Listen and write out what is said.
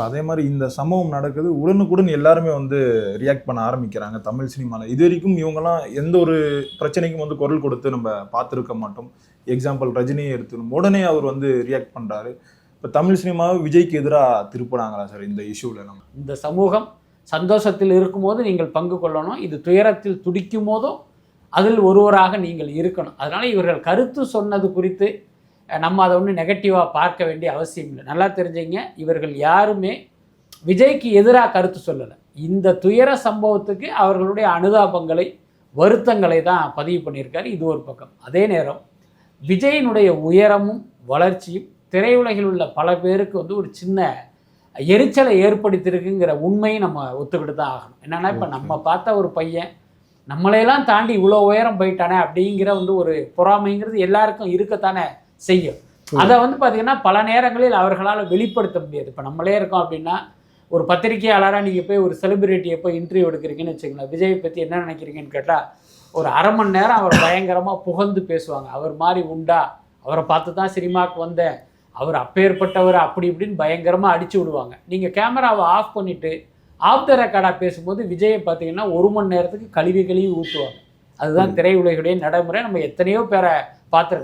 அதே மாதிரி இந்த சம்பவம் நடக்குது, உடனுக்குடன் எல்லாருமே வந்து ரியாக்ட் பண்ண ஆரம்பிக்கிறாங்க தமிழ் சினிமாவில். இது வரைக்கும் இவங்கெல்லாம் எந்த ஒரு பிரச்சனைக்கும் வந்து குரல் கொடுத்து நம்ம பார்த்துருக்க மாட்டோம். எக்ஸாம்பிள் ரஜினியை எடுத்துக்கணும், உடனே அவர் வந்து ரியாக்ட் பண்ணுறாரு. இப்போ தமிழ் சினிமாவை விஜய்க்கு எதிராக திருப்பினாங்களா சார் இந்த இஷ்யூவில்? நம்ம இந்த சமூகம் சந்தோஷத்தில் இருக்கும்போது நீங்கள் பங்கு கொள்ளணும், இது துயரத்தில் துடிக்கும் போதும் அதில் ஒருவராக நீங்கள் இருக்கணும். அதனால் இவர்கள் கருத்து சொன்னது குறித்து நம்ம அதை ஒன்றும் நெகட்டிவாக பார்க்க வேண்டிய அவசியம் இல்லை. நல்லா தெரிஞ்சுங்க, இவர்கள் யாருமே விஜய்க்கு எதிராக கருத்து சொல்லலை. இந்த துயர சம்பவத்துக்கு அவர்களுடைய அனுதாபங்களை, வருத்தங்களை தான் பதிவு பண்ணியிருக்காரு. இது ஒரு பக்கம். அதே நேரம் விஜயினுடைய உயரமும் வளர்ச்சியும் திரையுலகில் உள்ள பல பேருக்கு வந்து ஒரு சின்ன எரிச்சலை ஏற்படுத்தியிருக்குங்கிற உண்மையை நம்ம ஒத்துக்கிட்டு தான் ஆகணும். என்னென்னா, இப்போ நம்ம பார்த்த ஒரு பையன் நம்மளையெல்லாம் தாண்டி இவ்வளோ உயரம் போயிட்டானே அப்படிங்கிற வந்து ஒரு பொறாமைங்கிறது எல்லாருக்கும் இருக்கத்தானே செய்யும். அதை வந்து பார்த்திங்கன்னா பல நேரங்களில் அவர்களால் வெளிப்படுத்த முடியாது. இப்போ நம்மளே இருக்கோம் அப்படின்னா, ஒரு பத்திரிகையாளராக நீங்கள் போய் ஒரு செலிபிரிட்டியை போய் இன்டர்வியூ எடுக்கிறீங்கன்னு வச்சுக்கோங்களேன், விஜயை பற்றி என்ன நினைக்கிறீங்கன்னு கேட்டால் ஒரு அரை மணி நேரம் அவர் பயங்கரமாக புகழ்ந்து பேசுவாங்க. அவர் மாதிரி உண்டா, அவரை பார்த்து தான் சினிமாவுக்கு வந்தேன், அவர் அப்பேற்பட்டவர், அப்படி இப்படின்னு பயங்கரமாக அடித்து விடுவாங்க. நீங்கள் கேமராவை ஆஃப் பண்ணிவிட்டு ஆஃப் த ரெக்கார்டாக பேசும்போது விஜயை பார்த்தீங்கன்னா 1 மணி நேரத்துக்கு கழுவி ஊற்றுவாங்க. அதுதான் திரையுலகுடைய நடைமுறை. நம்ம எத்தனையோ பேரை பார்த்துருக்கோம்.